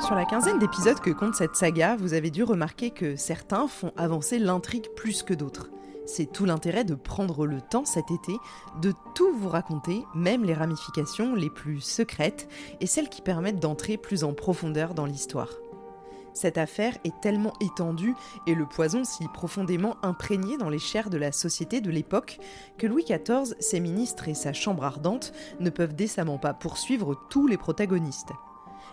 Sur la quinzaine d'épisodes que compte cette saga, vous avez dû remarquer que certains font avancer l'intrigue plus que d'autres. C'est tout l'intérêt de prendre le temps cet été de tout vous raconter, même les ramifications les plus secrètes et celles qui permettent d'entrer plus en profondeur dans l'histoire. Cette affaire est tellement étendue et le poison si profondément imprégné dans les chairs de la société de l'époque que Louis XIV, ses ministres et sa chambre ardente ne peuvent décemment pas poursuivre tous les protagonistes.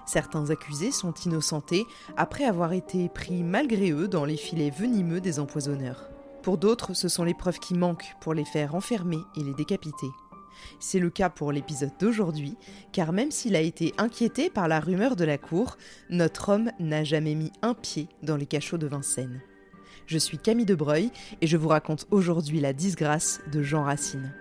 Certains accusés sont innocentés après avoir été pris malgré eux dans les filets venimeux des empoisonneurs. Pour d'autres, ce sont les preuves qui manquent pour les faire enfermer et les décapiter. C'est le cas pour l'épisode d'aujourd'hui, car même s'il a été inquiété par la rumeur de la cour, notre homme n'a jamais mis un pied dans les cachots de Vincennes. Je suis Camille Debreuil et je vous raconte aujourd'hui la disgrâce de Jean Racine.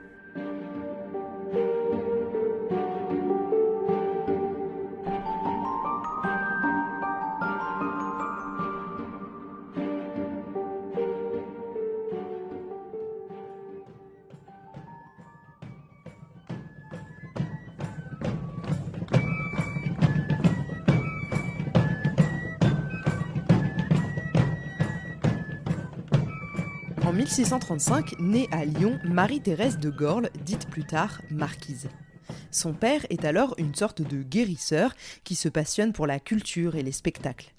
En 1635, naît à Lyon Marie-Thérèse de Gorle, dite plus tard marquise. Son père est alors une sorte de guérisseur qui se passionne pour la culture et les spectacles.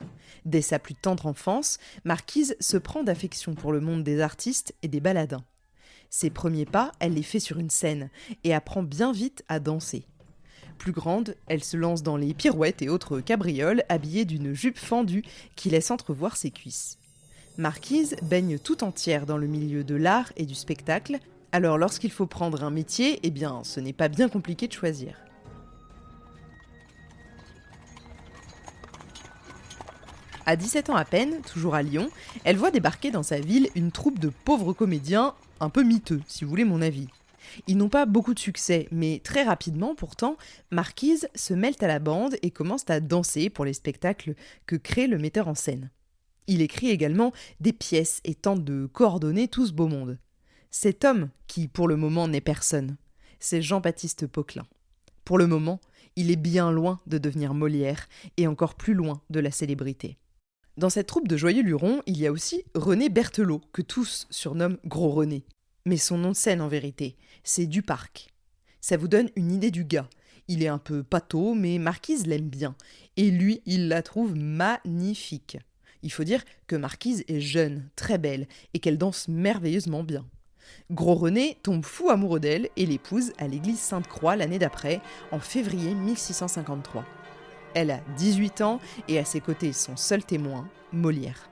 Dès sa plus tendre enfance, Marquise se prend d'affection pour le monde des artistes et des baladins. Ses premiers pas, elle les fait sur une scène et apprend bien vite à danser. Plus grande, elle se lance dans les pirouettes et autres cabrioles habillée d'une jupe fendue qui laisse entrevoir ses cuisses. Marquise baigne tout entière dans le milieu de l'art et du spectacle, alors lorsqu'il faut prendre un métier, ce n'est pas bien compliqué de choisir. À 17 ans à peine, toujours à Lyon, elle voit débarquer dans sa ville une troupe de pauvres comédiens, un peu miteux, si vous voulez mon avis. Ils n'ont pas beaucoup de succès, mais très rapidement, pourtant, Marquise se mêle à la bande et commence à danser pour les spectacles que crée le metteur en scène. Il écrit également des pièces et tente de coordonner tout ce beau monde. Cet homme, qui pour le moment n'est personne, c'est Jean-Baptiste Poquelin. Pour le moment, il est bien loin de devenir Molière et encore plus loin de la célébrité. Dans cette troupe de joyeux lurons, il y a aussi René Berthelot, que tous surnomment Gros René. Mais son nom de scène en vérité, c'est Duparc. Ça vous donne une idée du gars. Il est un peu pâteau, mais Marquise l'aime bien. Et lui, il la trouve magnifique. Il faut dire que Marquise est jeune, très belle, et qu'elle danse merveilleusement bien. Gros René tombe fou amoureux d'elle et l'épouse à l'église Sainte-Croix l'année d'après, en février 1653. Elle a 18 ans et à ses côtés son seul témoin, Molière.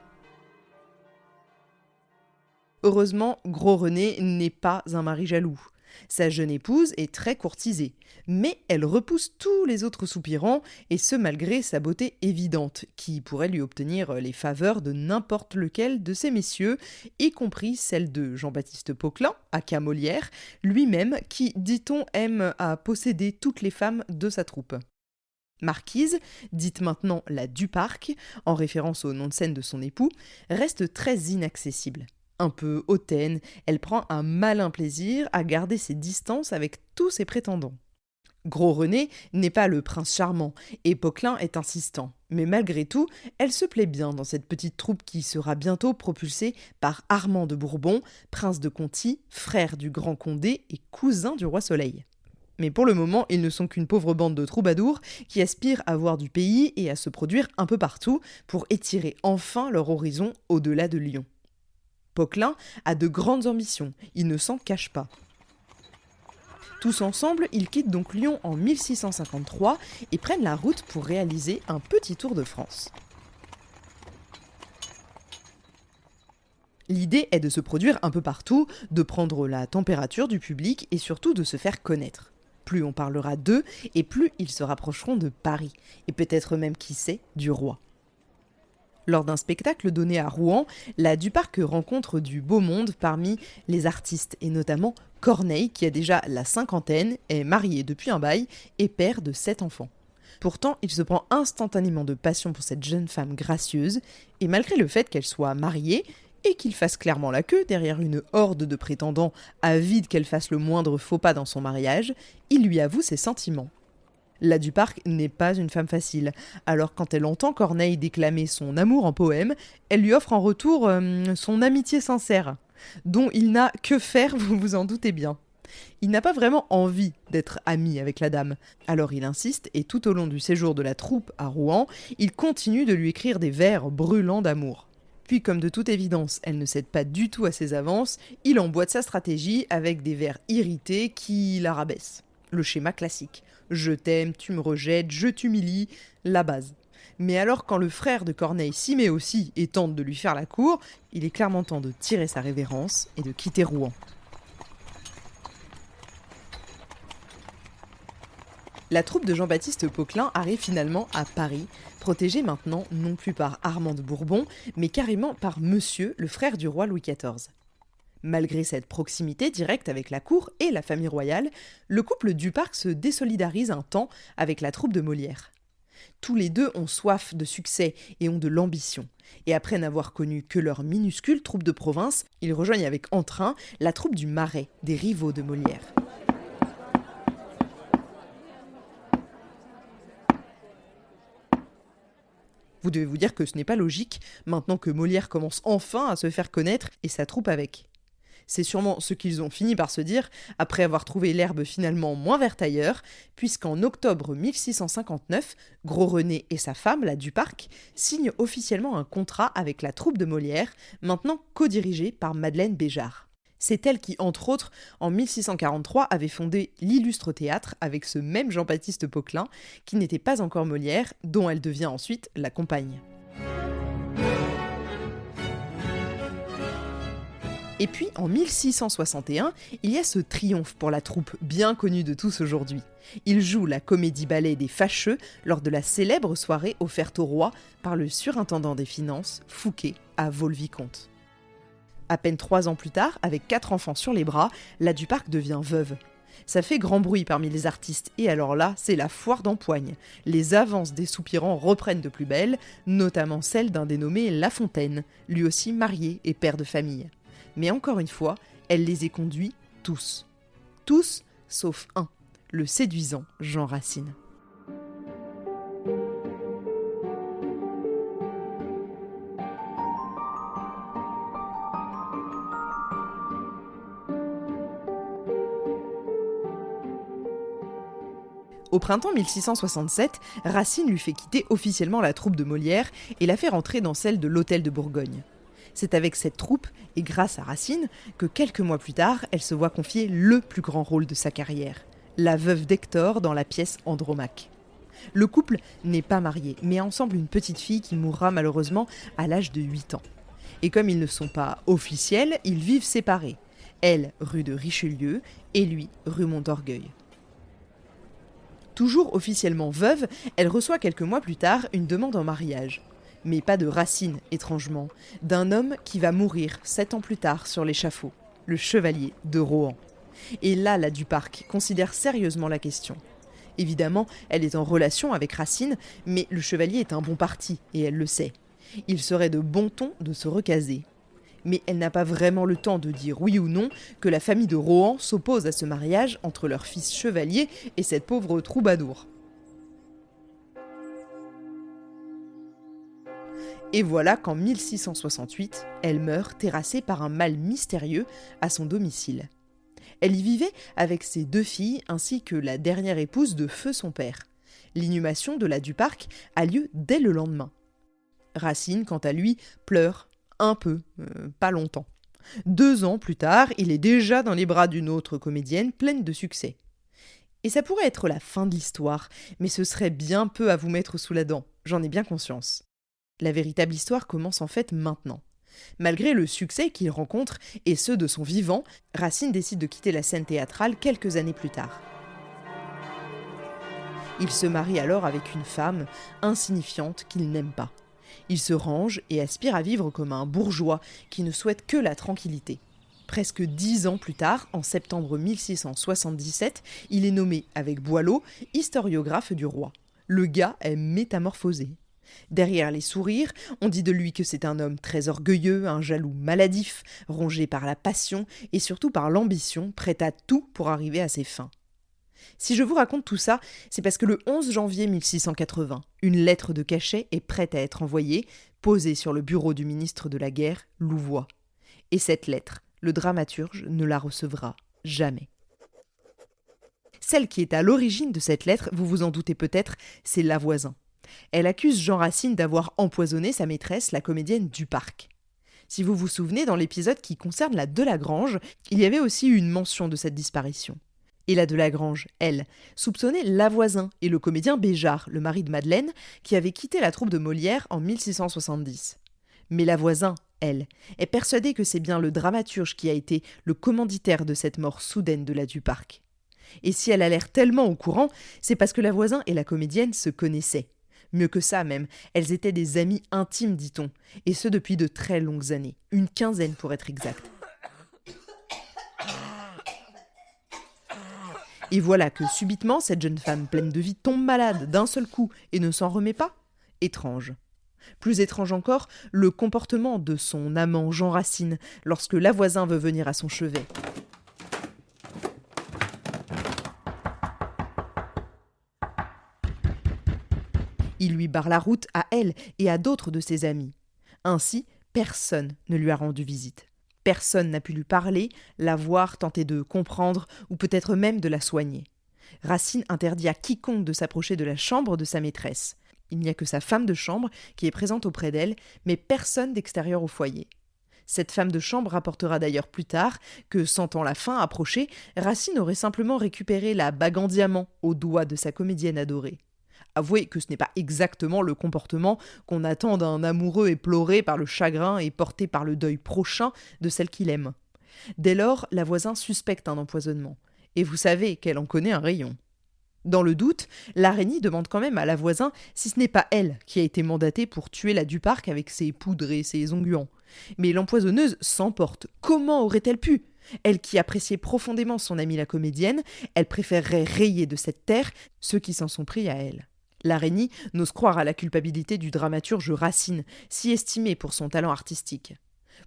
Heureusement, Gros René n'est pas un mari jaloux. Sa jeune épouse est très courtisée, mais elle repousse tous les autres soupirants, et ce malgré sa beauté évidente, qui pourrait lui obtenir les faveurs de n'importe lequel de ces messieurs, y compris celle de Jean-Baptiste Poquelin, aka Molière, lui-même qui, dit-on, aime à posséder toutes les femmes de sa troupe. Marquise, dite maintenant la Duparc, en référence au nom de scène de son époux, reste très inaccessible. Un peu hautaine, elle prend un malin plaisir à garder ses distances avec tous ses prétendants. Gros René n'est pas le prince charmant, et Poquelin est insistant. Mais malgré tout, elle se plaît bien dans cette petite troupe qui sera bientôt propulsée par Armand de Bourbon, prince de Conti, frère du grand Condé et cousin du roi Soleil. Mais pour le moment, ils ne sont qu'une pauvre bande de troubadours qui aspirent à voir du pays et à se produire un peu partout pour étirer enfin leur horizon au-delà de Lyon. Poquelin a de grandes ambitions, il ne s'en cache pas. Tous ensemble, ils quittent donc Lyon en 1653 et prennent la route pour réaliser un petit tour de France. L'idée est de se produire un peu partout, de prendre la température du public et surtout de se faire connaître. Plus on parlera d'eux et plus ils se rapprocheront de Paris, et peut-être même, qui sait, du roi. Lors d'un spectacle donné à Rouen, la Duparc rencontre du beau monde parmi les artistes, et notamment Corneille, qui a déjà la cinquantaine, est marié depuis un bail et père de 7 enfants. Pourtant, il se prend instantanément de passion pour cette jeune femme gracieuse, et malgré le fait qu'elle soit mariée, et qu'il fasse clairement la queue derrière une horde de prétendants avides qu'elle fasse le moindre faux pas dans son mariage, il lui avoue ses sentiments. La Duparc n'est pas une femme facile, alors quand elle entend Corneille déclamer son amour en poème, elle lui offre en retour son amitié sincère, dont il n'a que faire, vous vous en doutez bien. Il n'a pas vraiment envie d'être ami avec la dame, alors il insiste et tout au long du séjour de la troupe à Rouen, il continue de lui écrire des vers brûlants d'amour. Puis comme de toute évidence, elle ne cède pas du tout à ses avances, il emboîte sa stratégie avec des vers irrités qui la rabaissent. Le schéma classique. Je t'aime, tu me rejettes, je t'humilie, la base. Mais alors quand le frère de Corneille s'y met aussi et tente de lui faire la cour, il est clairement temps de tirer sa révérence et de quitter Rouen. La troupe de Jean-Baptiste Poquelin arrive finalement à Paris, protégée maintenant non plus par Armand de Bourbon, mais carrément par Monsieur, le frère du roi Louis XIV. Malgré cette proximité directe avec la cour et la famille royale, le couple Duparc se désolidarise un temps avec la troupe de Molière. Tous les deux ont soif de succès et ont de l'ambition. Et après n'avoir connu que leur minuscule troupe de province, ils rejoignent avec entrain la troupe du Marais, des rivaux de Molière. Vous devez vous dire que ce n'est pas logique, maintenant que Molière commence enfin à se faire connaître et sa troupe avec. C'est sûrement ce qu'ils ont fini par se dire, après avoir trouvé l'herbe finalement moins verte ailleurs, puisqu'en octobre 1659, Gros René et sa femme, la Duparc, signent officiellement un contrat avec la troupe de Molière, maintenant co-dirigée par Madeleine Béjart. C'est elle qui, entre autres, en 1643, avait fondé l'illustre théâtre avec ce même Jean-Baptiste Poquelin, qui n'était pas encore Molière, dont elle devient ensuite la compagne. Et puis, en 1661, il y a ce triomphe pour la troupe bien connue de tous aujourd'hui. Ils jouent la comédie-ballet des Fâcheux lors de la célèbre soirée offerte au roi par le surintendant des finances, Fouquet, à Vaux-le-Vicomte. À peine 3 ans plus tard, avec 4 enfants sur les bras, la Duparc devient veuve. Ça fait grand bruit parmi les artistes, et alors là, c'est la foire d'empoigne. Les avances des soupirants reprennent de plus belle, notamment celle d'un dénommé La Fontaine, lui aussi marié et père de famille. Mais encore une fois, elle les éconduit tous. Tous, sauf un, le séduisant Jean Racine. Au printemps 1667, Racine lui fait quitter officiellement la troupe de Molière et la fait rentrer dans celle de l'Hôtel de Bourgogne. C'est avec cette troupe, et grâce à Racine, que quelques mois plus tard, elle se voit confier le plus grand rôle de sa carrière, la veuve d'Hector dans la pièce Andromaque. Le couple n'est pas marié, mais a ensemble une petite fille qui mourra malheureusement à l'âge de 8 ans. Et comme ils ne sont pas officiels, ils vivent séparés. Elle, rue de Richelieu, et lui, rue Montorgueil. Toujours officiellement veuve, elle reçoit quelques mois plus tard une demande en mariage. Mais pas de Racine, étrangement, d'un homme qui va mourir 7 ans plus tard sur l'échafaud, le chevalier de Rohan. Et là, la Duparc considère sérieusement la question. Évidemment, elle est en relation avec Racine, mais le chevalier est un bon parti, et elle le sait. Il serait de bon ton de se recaser. Mais elle n'a pas vraiment le temps de dire oui ou non que la famille de Rohan s'oppose à ce mariage entre leur fils chevalier et cette pauvre troubadour. Et voilà qu'en 1668, elle meurt terrassée par un mal mystérieux à son domicile. Elle y vivait avec ses 2 filles ainsi que la dernière épouse de feu son père. L'inhumation de la Duparc a lieu dès le lendemain. Racine, quant à lui, pleure. Un peu, pas longtemps. 2 ans plus tard, il est déjà dans les bras d'une autre comédienne pleine de succès. Et ça pourrait être la fin de l'histoire, mais ce serait bien peu à vous mettre sous la dent, j'en ai bien conscience. La véritable histoire commence en fait maintenant. Malgré le succès qu'il rencontre, et ceux de son vivant, Racine décide de quitter la scène théâtrale quelques années plus tard. Il se marie alors avec une femme insignifiante qu'il n'aime pas. Il se range et aspire à vivre comme un bourgeois qui ne souhaite que la tranquillité. Presque 10 ans plus tard, en septembre 1677, il est nommé, avec Boileau, historiographe du roi. Le gars est métamorphosé. Derrière les sourires, on dit de lui que c'est un homme très orgueilleux, un jaloux maladif, rongé par la passion et surtout par l'ambition, prêt à tout pour arriver à ses fins. Si je vous raconte tout ça, c'est parce que le 11 janvier 1680, une lettre de cachet est prête à être envoyée, posée sur le bureau du ministre de la Guerre, Louvois. Et cette lettre, le dramaturge ne la recevra jamais. Celle qui est à l'origine de cette lettre, vous vous en doutez peut-être, c'est Lavoisin. Elle accuse Jean Racine d'avoir empoisonné sa maîtresse, la comédienne Duparc. Si vous vous souvenez, dans l'épisode qui concerne la Delagrange, il y avait aussi eu une mention de cette disparition. Et la Delagrange, elle, soupçonnait Lavoisin et le comédien Béjart, le mari de Madeleine, qui avait quitté la troupe de Molière en 1670. Mais Lavoisin, elle, est persuadée que c'est bien le dramaturge qui a été le commanditaire de cette mort soudaine de la Duparc. Et si elle a l'air tellement au courant, c'est parce que Lavoisin et la comédienne se connaissaient. Mieux que ça même, elles étaient des amies intimes, dit-on, et ce depuis de très longues années, une quinzaine pour être exact. Et voilà que subitement, cette jeune femme pleine de vie tombe malade d'un seul coup et ne s'en remet pas. Étrange. Plus étrange encore, le comportement de son amant Jean Racine lorsque Lavoisin veut venir à son chevet. Il lui barre la route à elle et à d'autres de ses amis. Ainsi, personne ne lui a rendu visite. Personne n'a pu lui parler, la voir, tenter de comprendre ou peut-être même de la soigner. Racine interdit à quiconque de s'approcher de la chambre de sa maîtresse. Il n'y a que sa femme de chambre qui est présente auprès d'elle, mais personne d'extérieur au foyer. Cette femme de chambre rapportera d'ailleurs plus tard que, sentant la faim approcher, Racine aurait simplement récupéré la bague en diamant au doigt de sa comédienne adorée. Avouez que ce n'est pas exactement le comportement qu'on attend d'un amoureux éploré par le chagrin et porté par le deuil prochain de celle qu'il aime. Dès lors, Lavoisin suspecte un empoisonnement. Et vous savez qu'elle en connaît un rayon. Dans le doute, l'araignée demande quand même à Lavoisin si ce n'est pas elle qui a été mandatée pour tuer la Duparc avec ses poudres et ses onguents. Mais l'empoisonneuse s'emporte. Comment aurait-elle pu ? Elle qui appréciait profondément son amie la comédienne, elle préférerait rayer de cette terre ceux qui s'en sont pris à elle. L'araignée n'ose croire à la culpabilité du dramaturge Racine, si estimé pour son talent artistique.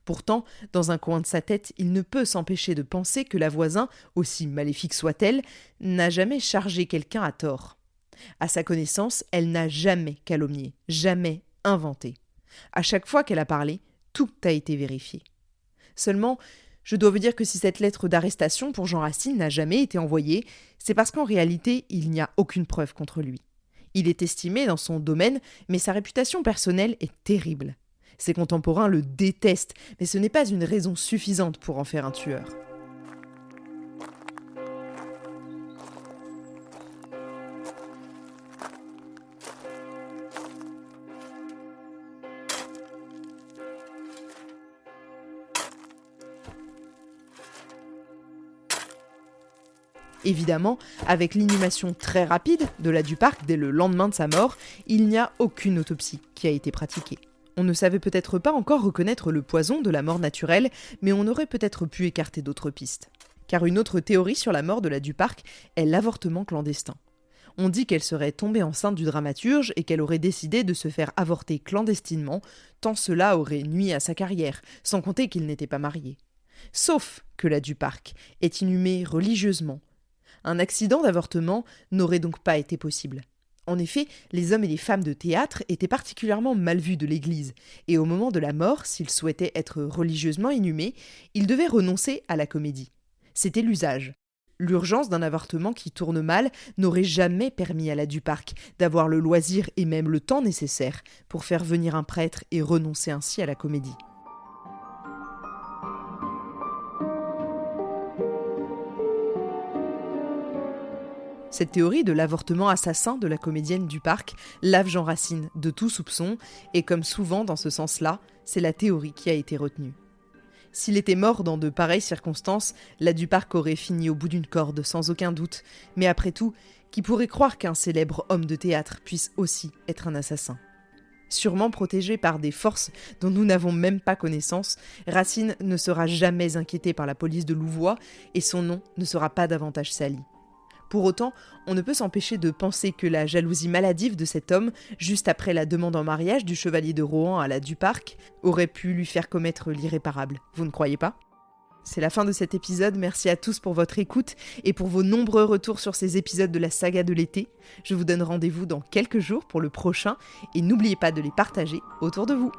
Pourtant, dans un coin de sa tête, il ne peut s'empêcher de penser que Lavoisin, aussi maléfique soit-elle, n'a jamais chargé quelqu'un à tort. À sa connaissance, elle n'a jamais calomnié, jamais inventé. À chaque fois qu'elle a parlé, tout a été vérifié. Seulement, je dois vous dire que si cette lettre d'arrestation pour Jean Racine n'a jamais été envoyée, c'est parce qu'en réalité, il n'y a aucune preuve contre lui. Il est estimé dans son domaine, mais sa réputation personnelle est terrible. Ses contemporains le détestent, mais ce n'est pas une raison suffisante pour en faire un tueur. Évidemment, avec l'inhumation très rapide de la Duparc dès le lendemain de sa mort, il n'y a aucune autopsie qui a été pratiquée. On ne savait peut-être pas encore reconnaître le poison de la mort naturelle, mais on aurait peut-être pu écarter d'autres pistes. Car une autre théorie sur la mort de la Duparc est l'avortement clandestin. On dit qu'elle serait tombée enceinte du dramaturge et qu'elle aurait décidé de se faire avorter clandestinement, tant cela aurait nui à sa carrière, sans compter qu'il n'était pas marié. Sauf que la Duparc est inhumée religieusement. Un accident d'avortement n'aurait donc pas été possible. En effet, les hommes et les femmes de théâtre étaient particulièrement mal vus de l'Église, et au moment de la mort, s'ils souhaitaient être religieusement inhumés, ils devaient renoncer à la comédie. C'était l'usage. L'urgence d'un avortement qui tourne mal n'aurait jamais permis à la Duparc d'avoir le loisir et même le temps nécessaire pour faire venir un prêtre et renoncer ainsi à la comédie. Cette théorie de l'avortement assassin de la comédienne Duparc lave Jean Racine de tout soupçon, et comme souvent dans ce sens-là, c'est la théorie qui a été retenue. S'il était mort dans de pareilles circonstances, la Duparc aurait fini au bout d'une corde, sans aucun doute, mais après tout, qui pourrait croire qu'un célèbre homme de théâtre puisse aussi être un assassin ? Sûrement protégé par des forces dont nous n'avons même pas connaissance, Racine ne sera jamais inquiété par la police de Louvois, et son nom ne sera pas davantage sali. Pour autant, on ne peut s'empêcher de penser que la jalousie maladive de cet homme, juste après la demande en mariage du chevalier de Rohan à la Duparc, aurait pu lui faire commettre l'irréparable. Vous ne croyez pas ? C'est la fin de cet épisode, merci à tous pour votre écoute et pour vos nombreux retours sur ces épisodes de la saga de l'été. Je vous donne rendez-vous dans quelques jours pour le prochain et n'oubliez pas de les partager autour de vous.